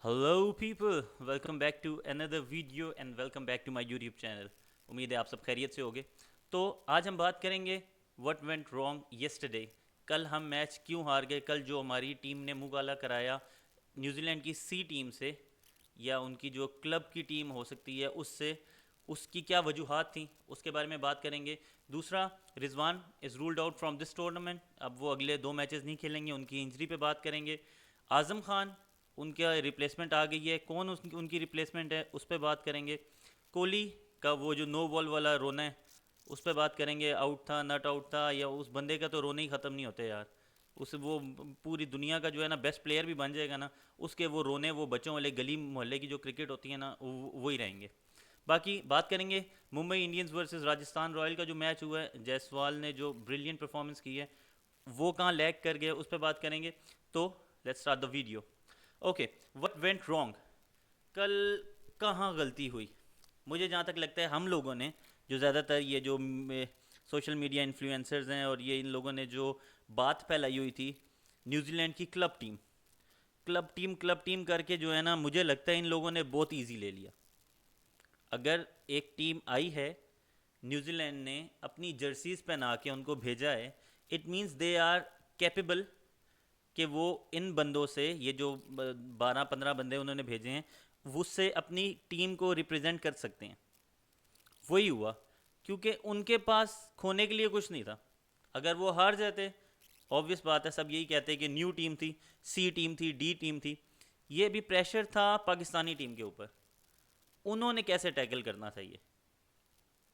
Hello people, welcome back to another video and welcome back to my YouTube channel. उम्मीद है आप सब खैरियत से होगे। तो आज हम बात करेंगे व्हाट वेंट रॉन्ग येस्टरडे। कल हम मैच क्यों हार गए। कल जो हमारी टीम ने मुकाबला कराया न्यूजीलैंड की सी टीम से या उनकी जो क्लब की टीम हो सकती है उससे, उसकी क्या वजूहात थी उसके बारे में बात करेंगे। दूसरा, Rizwan is ruled out from this tournament, अब वो अगले 2 मैचेस नहीं खेलेंगे, उनकी इंजरी पे बात करेंगे। आज़म खान, उनका रिप्लेसमेंट आ गई है, कौन उनकी रिप्लेसमेंट है उस पर बात करेंगे। कोहली का वो जो नो बॉल वाला रोना है उस पर बात करेंगे, आउट था नट आउट था, या उस बंदे का तो रोने ही ख़त्म नहीं होते यार। उस वो पूरी दुनिया का जो है ना बेस्ट प्लेयर भी बन जाएगा ना, उसके वो रोने, वो बच्चों वाले गली मोहल्ले की जो क्रिकेट होती है ना वो ही रहेंगे। बाकी बात करेंगे Mumbai Indians versus Rajasthan royal का जो मैच हुआ है, जायसवाल ने जो ब्रिलियंट परफॉर्मेंस की है वो कहाँ लैग कर गया उस पर बात करेंगे। तो let's start the video. Okay, what went wrong. कल कहाँ गलती हुई। मुझे जहाँ तक लगता है हम लोगों ने, जो ज़्यादातर ये जो सोशल मीडिया इन्फ्लुएंसर्स हैं और ये इन लोगों ने जो बात फैलाई हुई थी न्यूजीलैंड की क्लब टीम करके, जो है ना मुझे लगता है इन लोगों ने बहुत इजी ले लिया। अगर एक टीम आई है, न्यूजीलैंड ने अपनी जर्सीज पहना के उनको भेजा है, it means they are capable कि वो इन बंदों से, ये जो 12-15 बंदे उन्होंने भेजे हैं, उससे अपनी टीम को रिप्रेजेंट कर सकते हैं। वही हुआ, क्योंकि उनके पास खोने के लिए कुछ नहीं था। अगर वो हार जाते, ऑब्वियस बात है, सब यही कहते हैं कि न्यू टीम थी, सी टीम थी, डी टीम थी, ये भी प्रेशर था पाकिस्तानी टीम के ऊपर। उन्होंने कैसे टैकल करना था ये,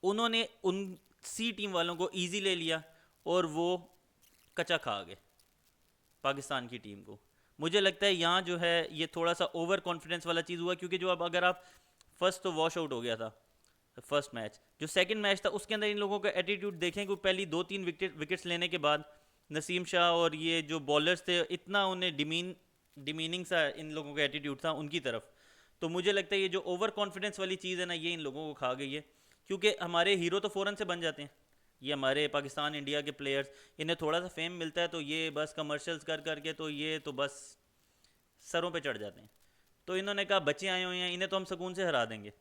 उन्होंने उन सी टीम वालों को इजी ले लिया और वो कचा खा गए पाकिस्तान की टीम को। मुझे लगता है यहाँ जो है ये थोड़ा सा ओवर कॉन्फिडेंस वाला चीज़ हुआ, क्योंकि जो अब अगर आप फर्स्ट तो वॉश आउट हो गया था फर्स्ट मैच, जो सेकंड मैच था उसके अंदर इन लोगों का एटीट्यूड देखें कि पहली 2-3 विकेट्स लेने के बाद नसीम शाह और ये जो बॉलर्स थे, इतना उन्हें डिमीनिंग सा इन लोगों का एटीट्यूड था उनकी तरफ। तो मुझे लगता है ये जो ओवर कॉन्फिडेंस वाली चीज़ है ना, ये इन लोगों को खा गई है। क्योंकि हमारे हीरो तो फ़ौरन से बन जाते हैं, ये हमारे पाकिस्तान इंडिया के प्लेयर्स, इन्हें थोड़ा सा फेम मिलता है तो ये बस कमर्शियल्स कर करके तो ये तो बस सरों पे चढ़ जाते हैं। तो इन्होंने कहा बच्चे आए हुए हैं, इन्हें तो हम सुकून से हरा देंगे।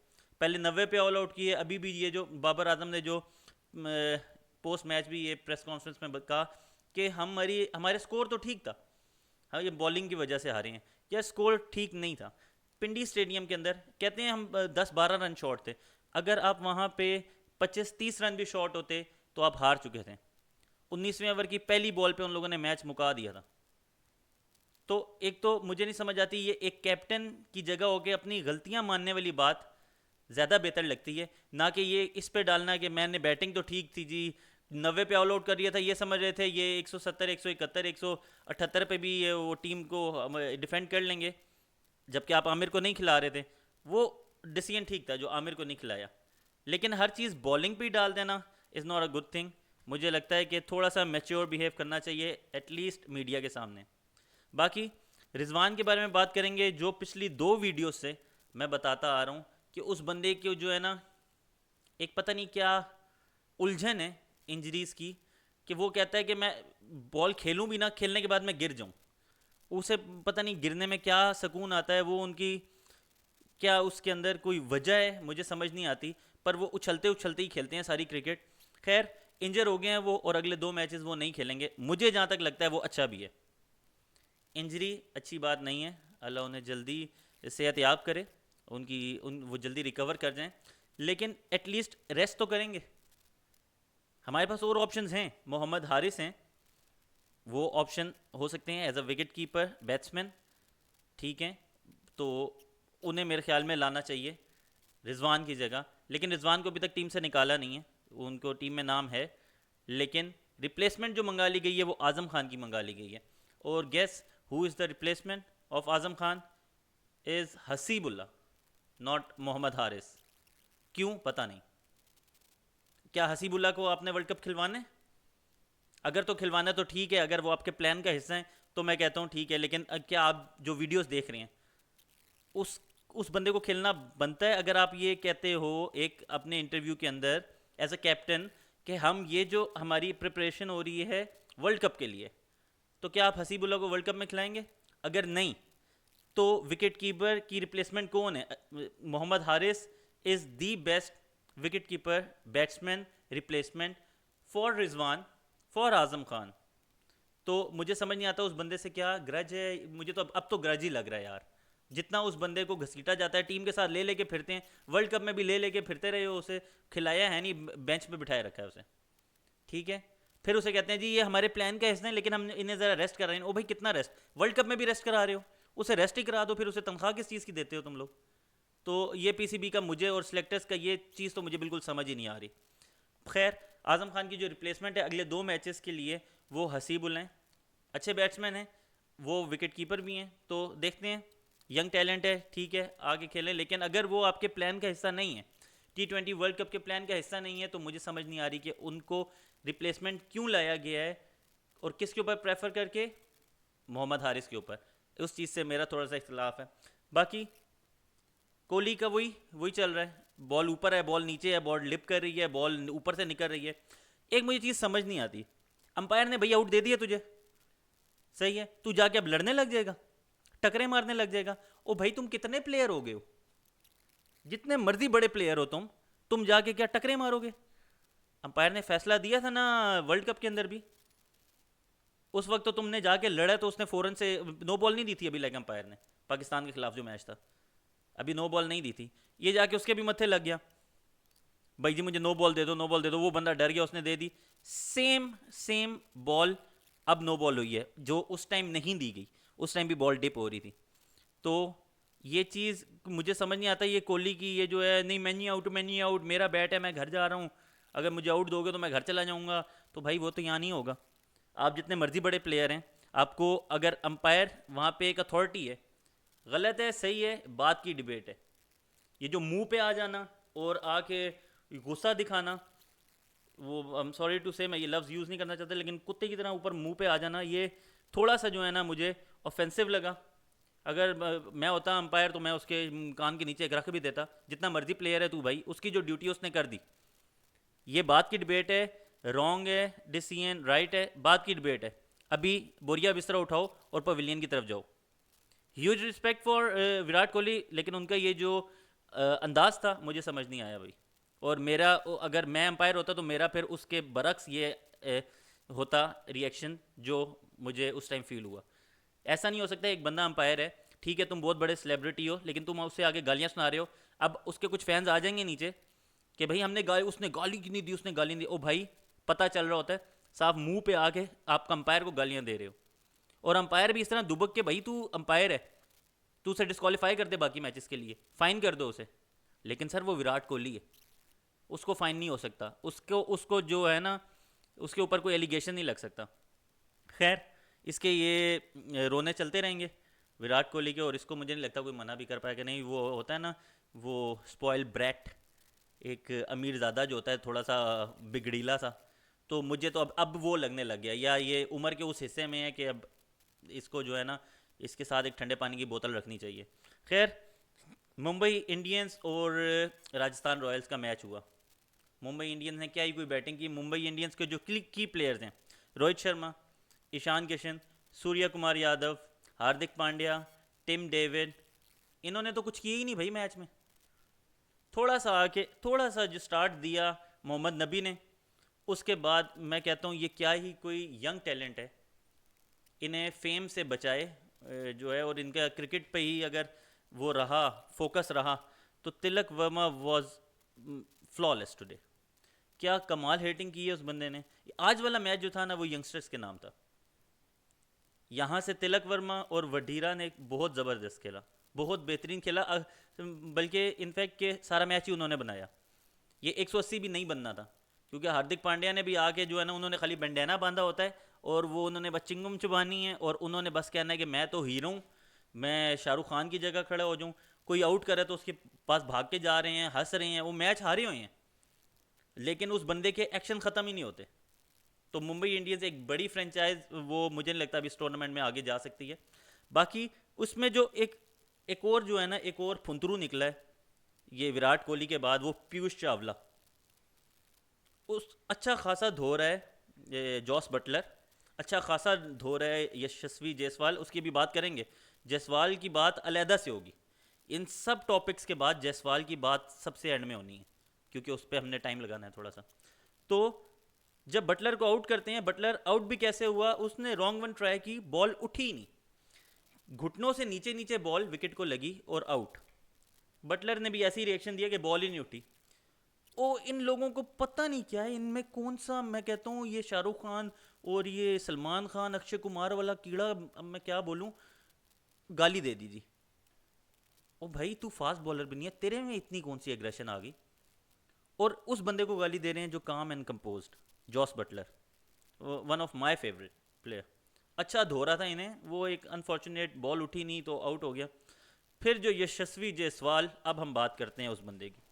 पहले 90 पे ऑल आउट किए, अभी भी ये जो बाबर आजम ने जो पोस्ट मैच भी ये प्रेस कॉन्फ्रेंस में कहा कि हमारे स्कोर तो ठीक था, हाँ ये बॉलिंग की वजह से हारे हैं। या स्कोर ठीक नहीं था। पिंडी स्टेडियम के अंदर कहते हैं हम 10-12 रन शॉर्ट थे। अगर आप वहाँ पे 25-30 रन भी शॉर्ट होते तो आप हार चुके थे। 19वें ओवर की पहली बॉल पे उन लोगों ने मैच मुका दिया था। तो एक तो मुझे नहीं समझ आती, ये एक कैप्टन की जगह होकर अपनी गलतियां मानने वाली बात ज़्यादा बेहतर लगती है, ना कि ये इस पे डालना कि मैंने बैटिंग तो ठीक थी जी, 90 पे ऑल आउट कर दिया था, ये समझ रहे थे ये 170, 171, 178 पे भी ये वो टीम को डिफेंड कर लेंगे, जबकि आप आमिर को नहीं खिला रहे थे। वो डिसीजन ठीक था जो आमिर को नहीं खिलाया, लेकिन हर चीज़ बॉलिंग पे ही डाल देना is not a good thing. मुझे लगता है कि थोड़ा सा मैच्योर बिहेव करना चाहिए एटलीस्ट मीडिया के सामने। बाकी रिजवान के बारे में बात करेंगे, जो पिछली 2 वीडियो से मैं बताता आ रहा हूँ कि उस बंदे की जो है ना एक पता नहीं क्या उलझन है इंजरीज़ की, कि वो कहता है कि मैं बॉल खेलूँ भी ना, खेलने के बाद मैं गिर जाऊँ। उसे पता नहीं गिरने में क्या सुकून आता है, वो उनकी क्या उसके अंदर कोई वजह है मुझे समझ नहीं आती, पर वो उछलते उछलते ही खेलते हैं सारी क्रिकेट। खैर, इंजर हो गए हैं वो और अगले 2 मैचेस वो नहीं खेलेंगे, मुझे जहाँ तक लगता है वो अच्छा भी है। इंजरी अच्छी बात नहीं है, अल्लाह उन्हें जल्दी सेहत याब करे, वो जल्दी रिकवर कर जाएं, लेकिन एटलीस्ट रेस्ट तो करेंगे। हमारे पास और ऑप्शंस हैं, मोहम्मद हारिस हैं, वो ऑप्शन हो सकते हैं as a wicket keeper batsman, ठीक है। तो उन्हें मेरे ख्याल में लाना चाहिए रिजवान की जगह, लेकिन रिजवान को अभी तक टीम से निकाला नहीं है, उनको टीम में नाम है, लेकिन रिप्लेसमेंट जो मंगा ली गई है वो आज़म खान की मंगा ली गई है। और guess who is the replacement of Azam Khan? Is Hasibullah, not Mohammad Haris. क्यों पता नहीं। क्या हसीबुल्ला को आपने वर्ल्ड कप खिलवाना है? अगर तो खिलवाना है तो ठीक है, अगर वो आपके प्लान का हिस्सा है तो मैं कहता हूँ ठीक है, लेकिन क्या आप जो वीडियोस देख रहे हैं उस उस बंदे को खेलना बनता है? अगर आप ये कहते हो एक अपने इंटरव्यू के अंदर एज अ कैप्टन कि हम ये जो हमारी प्रिपरेशन हो रही है वर्ल्ड कप के लिए, तो क्या आप हसीबुल्ला को वर्ल्ड कप में खिलाएंगे? अगर नहीं, तो विकेट कीपर की रिप्लेसमेंट कौन है? Mohammad Haris is the best wicket keeper batsman replacement for Rizwan, for Azam Khan. तो मुझे समझ नहीं आता उस बंदे से क्या ग्रज है। मुझे तो अब तो ग्रज ही लग रहा है यार। जितना उस बंदे को घसीटा जाता है, टीम के साथ ले लेके फिरते हैं, वर्ल्ड कप में भी ले लेके फिरते रहे हो, उसे खिलाया है नहीं, बेंच पे बिठाए रखा है उसे। ठीक है, फिर उसे कहते हैं जी ये हमारे प्लान का हिस्सा है, लेकिन हम इन्हें ज़रा रेस्ट करा रहे हैं। ओ भाई कितना रेस्ट? वर्ल्ड कप में भी रेस्ट करा रहे हो, उसे रेस्ट ही करा दो, फिर उसे तनख्वाह किस चीज़ की देते हो तुम लोग? तो ये पीसीबी का मुझे और सिलेक्टर्स का ये चीज़ तो मुझे बिल्कुल समझ ही नहीं आ रही। खैर, आजम खान की जो रिप्लेसमेंट है अगले 2 मैचेस के लिए, वो हसीबुल हैं, अच्छे बैट्समैन हैं, वो विकेट कीपर भी हैं। तो देखते हैं, यंग टैलेंट है, ठीक है आगे खेलें, लेकिन अगर वो आपके प्लान का हिस्सा नहीं है, T20 वर्ल्ड कप के प्लान का हिस्सा नहीं है, तो मुझे समझ नहीं आ रही कि उनको रिप्लेसमेंट क्यों लाया गया है और किसके ऊपर प्रेफर करके? मोहम्मद हारिस के ऊपर। उस चीज़ से मेरा थोड़ा सा इख्तलाफ है। बाकी कोहली का वही वही चल रहा है, बॉल ऊपर है, बॉल नीचे है, बॉल लिप कर रही है, बॉल ऊपर से निकल रही है। एक मुझे चीज़ समझ नहीं आती, अंपायर ने भैया आउट दे दिया तुझे, सही है, तू जाके अब लड़ने लग जाएगा, टकरे मारने लग जाएगा। ओ भाई तुम कितने प्लेयर हो गए हो, जितने मर्जी बड़े प्लेयर हो तुम जाके क्या टकरे मारोगे? अंपायर ने फैसला दिया था ना वर्ल्ड कप के अंदर भी, उस वक्त तो तुमने जाके लड़ा, तो उसने फौरन से नो बॉल नहीं दी थी अभी, लेग अंपायर ने पाकिस्तान के खिलाफ जो मैच था, अभी नो बॉल नहीं दी थी। ये जाके उसके भी मत्थे लग गया, भाई जी मुझे नो बॉल दे दो, नो बॉल दे दो। वो बंदा डर गया, उसने दे दी। सेम बॉल अब नो बॉल हुई है, जो उस टाइम नहीं दी गई, उस टाइम भी बॉल डिप हो रही थी। तो ये चीज़ मुझे समझ नहीं आता, ये कोहली की ये जो है, नहीं मैं नहीं आउट, मैं नहीं आउट, मेरा बैट है, मैं घर जा रहा हूँ, अगर मुझे आउट दोगे तो मैं घर चला जाऊँगा। तो भाई वो तो यहाँ नहीं होगा। आप जितने मर्जी बड़े प्लेयर हैं, आपको अगर अंपायर वहाँ पे एक अथॉरिटी है, गलत है सही है बात की डिबेट है, ये जो मुंह पे आ जाना और आके गुस्सा दिखाना, वो आई एम सॉरी टू से मैं ये लफ्ज़ यूज़ नहीं करना चाहता, लेकिन कुत्ते की तरह ऊपर मुंह पे आ जाना, ये थोड़ा सा जो है ना मुझे ऑफेंसिव लगा। अगर मैं होता अंपायर तो मैं उसके कान के नीचे एक रख भी देता, जितना मर्जी प्लेयर है तू भाई, उसकी जो ड्यूटी उसने कर दी। ये बात की डिबेट है, रॉन्ग है डिसीजन, राइट है, बात की डिबेट है। अभी बोरिया बिस्तरा उठाओ और पवेलियन की तरफ जाओ। Huge respect for Virat Kohli, लेकिन उनका ये जो अंदाज था मुझे समझ नहीं आया भाई। और मेरा अगर मैं अंपायर होता तो मेरा फिर उसके बरक्स ये होता रिएक्शन जो मुझे उस टाइम फील हुआ। ऐसा नहीं हो सकता, एक बंदा अंपायर है, ठीक है तुम बहुत बड़े सेलिब्रिटी हो, लेकिन तुम उससे आगे गालियाँ सुना रहे हो। अब उसके कुछ फैंस आ जाएंगे नीचे कि भाई हमने उसने गाली क्यों नहीं दी, उसने गाली नहीं दी। ओ भाई पता चल रहा होता है, साफ मुंह पे आके आप अंपायर को गालियाँ दे रहे हो, और अंपायर भी इस तरह दुबक के, भाई तू अंपायर है, तू उसे डिस्क्वालीफाई कर दे बाकी मैचेस के लिए, फाइन कर दो उसे। लेकिन सर वो विराट कोहली है, उसको फाइन नहीं हो सकता, उसको उसको जो है ना उसके ऊपर कोई एलिगेशन नहीं लग सकता। खैर इसके ये रोने चलते रहेंगे विराट कोहली के, और इसको मुझे नहीं लगता कोई मना भी कर पाएगा। नहीं वो होता है ना वो स्पॉइल ब्रैट, एक अमीर ज़्यादा जो होता है थोड़ा सा बिगड़ीला सा, तो मुझे तो अब वो लगने लग गया, या ये उम्र के उस हिस्से में है कि अब इसको जो है ना इसके साथ एक ठंडे पानी की बोतल रखनी चाहिए। खैर, मुंबई इंडियंस और राजस्थान रॉयल्स का मैच हुआ। मुंबई इंडियंस ने क्या ही कोई बैटिंग की। मुंबई इंडियंस के जो की प्लेयर्स हैं, रोहित शर्मा, ईशान किशन, सूर्य कुमार यादव, हार्दिक पांड्या, टिम डेविड, इन्होंने तो कुछ किया ही नहीं भाई मैच में। थोड़ा सा आके थोड़ा सा जो स्टार्ट दिया मोहम्मद नबी ने, उसके बाद मैं कहता हूँ ये क्या ही कोई यंग टैलेंट है, इन्हें फेम से बचाए जो है, और इनका क्रिकेट पे ही अगर वो रहा, फोकस रहा, तो Tilak Varma was flawless today. क्या कमाल हिटिंग की है उस बंदे ने। आज वाला मैच जो था ना वो यंगस्टर्स के नाम था, यहाँ से तिलक वर्मा और वडीरा ने बहुत ज़बरदस्त खेला, बहुत बेहतरीन खेला, बल्कि इनफैक्ट के सारा मैच ही उन्होंने बनाया। ये 180 भी नहीं बनना था, क्योंकि हार्दिक पांड्या ने भी आके जो है ना, उन्होंने खाली बंडैना बांधा होता है और वो उन्होंने बस चिंगम चुबानी है, और उन्होंने बस कहना है कि मैं तो हीरो हूँ, मैं शाहरुख खान की जगह खड़ा हो जाऊँ, कोई आउट करे तो उसके पास भाग के जा रहे हैं, हंस रहे हैं, वो मैच हारे हुए हैं, लेकिन उस बंदे के एक्शन ख़त्म ही नहीं होते। तो मुंबई इंडियंस एक बड़ी फ्रेंचाइज, वो मुझे नहीं लगता अभी इस टूर्नामेंट में आगे जा सकती है। बाकी उसमें जो एक और जो है ना, एक और फुंतरू निकला है ये विराट कोहली के बाद, वो पीयूष चावला। उस अच्छा खासा धो रहा है ये जॉस बटलर, अच्छा खासा धो रहा है यशस्वी जायसवाल, उसकी भी बात करेंगे जायसवाल की बात अलहदा से होगी। इन सब टॉपिक्स के बाद जायसवाल की बात सबसे एंड में होनी है, क्योंकि उस पर हमने टाइम लगाना है थोड़ा सा। तो जब बटलर को आउट करते हैं, बटलर आउट भी कैसे हुआ, उसने रॉन्ग वन ट्राई की, बॉल उठी ही नहीं, घुटनों से नीचे नीचे बॉल विकेट को लगी और आउट। बटलर ने भी ऐसी रिएक्शन दिया कि बॉल ही नहीं उठी। ओ इन लोगों को पता नहीं क्या है, इनमें कौन सा, मैं कहता हूँ ये शाहरुख खान और ये सलमान खान अक्षय कुमार वाला कीड़ा, अब मैं क्या बोलूँ, गाली दे दी जी। ओ भाई तू फास्ट बॉलर भी नहीं है, तेरे में इतनी कौन सी एग्रेशन आ गई? और उस बंदे को गाली दे रहे हैं जो calm and composed, Jos Buttler, one of my favourite player. अच्छा धो रहा था इन्हें, वो एक अनफॉर्चुनेट बॉल उठी नहीं तो आउट हो गया। फिर जो यशस्वी जायसवाल, अब हम बात करते हैं उस बंदे की।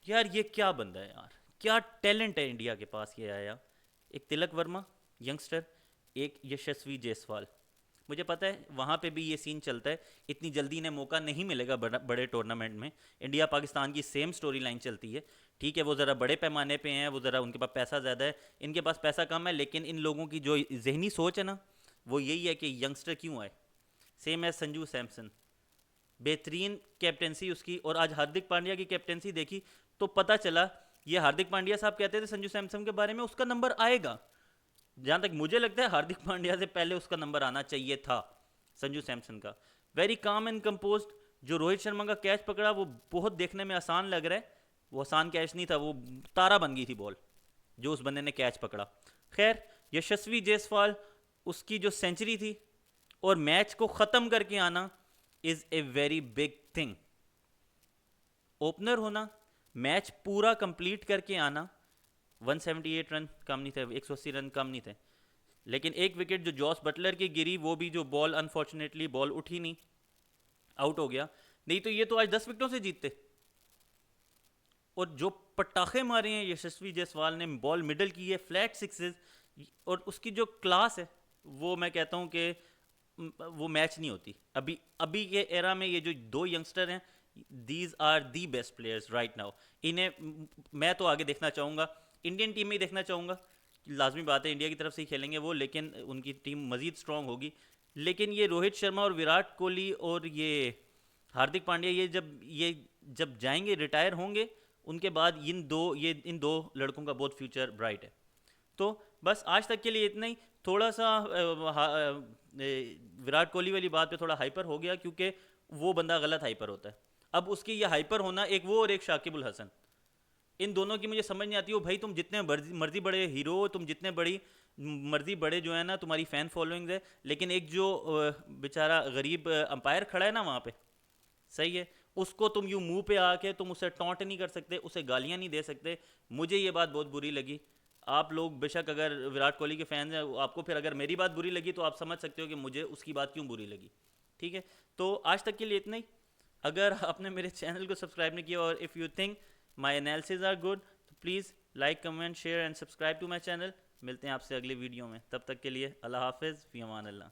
यार ये क्या बंदा है यार, क्या टैलेंट है इंडिया के पास ये आया। एक तिलक वर्मा यंगस्टर, एक यशस्वी जायसवाल। मुझे पता है वहाँ पे भी ये सीन चलता है, इतनी जल्दी इन्हें मौका नहीं मिलेगा बड़े टूर्नामेंट में। इंडिया पाकिस्तान की सेम स्टोरी लाइन चलती है, ठीक है, वो ज़रा बड़े पैमाने पे हैं, वो ज़रा उनके पास पैसा ज़्यादा है, इनके पास पैसा कम है, लेकिन इन लोगों की जो जहनी सोच है ना, वो यही है कि यंगस्टर क्यों आए। सेम है संजू सैमसन, बेहतरीन कैप्टेंसी उसकी, और आज हार्दिक पांड्या की कैप्टेंसी देखी तो पता चला, ये हार्दिक पांड्या साहब कहते थे संजू सैमसन के बारे में उसका नंबर आएगा। जहाँ तक मुझे लगता है हार्दिक पांड्या से पहले उसका नंबर आना चाहिए था संजू सैमसन का। Very calm and composed. जो रोहित शर्मा का कैच पकड़ा वो बहुत देखने में आसान लग रहा है, वो आसान कैच नहीं था, वो तारा बन गई थी बॉल जो उस बंदे ने कैच पकड़ा। खैर यशस्वी जायसवाल, उसकी जो सेंचुरी थी और मैच को ख़त्म करके आना is a very big thing. Opener होना, मैच पूरा कंप्लीट करके आना, 178 रन कम नहीं थे, 180 रन कम नहीं थे, लेकिन एक विकेट जो जॉस बटलर की गिरी, वो भी जो बॉल अनफॉर्चुनेटली बॉल उठी नहीं, आउट हो गया। नहीं तो ये तो आज 10 विकेटों से जीतते। और जो पटाखे मारे हैं यशस्वी जायसवाल ने, बॉल मिडल की है, फ्लैट सिक्सेस, और उसकी जो क्लास है वो मैं कहता हूँ कि वो मैच नहीं होती। अभी अभी के एरा में ये जो दो यंगस्टर हैं, these are the best players right now. इन्हें मैं तो आगे देखना चाहूँगा, इंडियन टीम में ही देखना चाहूँगा। लाजमी बात है इंडिया की तरफ से ही खेलेंगे वो, लेकिन उनकी टीम मज़ीद स्ट्रॉन्ग होगी। लेकिन ये रोहित शर्मा और विराट कोहली और ये हार्दिक पांड्या, ये जब जाएंगे, रिटायर होंगे, उनके बाद इन दो लड़कों का बहुत फ्यूचर ब्राइट है। तो बस आज तक के लिए इतना ही। थोड़ा सा विराट कोहली वाली बात पे थोड़ा हाइपर हो गया, क्योंकि वो बंदा गलत हाइपर होता है। अब उसकी ये हाइपर होना, एक वो और एक शाकिब उल हसन, इन दोनों की मुझे समझ नहीं आती। हो भाई तुम जितने मर्जी बड़े हीरो हो, तुम जितने बड़ी मर्जी बड़े जो है ना तुम्हारी फ़ैन फॉलोइंग है, लेकिन एक जो बेचारा गरीब अंपायर खड़ा है ना वहाँ पे, सही है, उसको तुम यूँ मुंह पे आके तुम उसे टॉन्ट नहीं कर सकते, उसे गालियाँ नहीं दे सकते। मुझे ये बात बहुत बुरी लगी। आप लोग बेशक अगर विराट कोहली के फैंस हैं, आपको फिर अगर मेरी बात बुरी लगी तो आप समझ सकते हो कि मुझे उसकी बात क्यों बुरी लगी। ठीक है, तो आज तक के लिए इतना ही। अगर आपने मेरे चैनल को सब्सक्राइब नहीं किया, और if you think my analysis are good, तो please like comment share and subscribe to my channel. मिलते हैं आपसे अगले वीडियो में, तब तक के लिए अल्लाह हाफिज़, फ़ी अमान अल्लाह।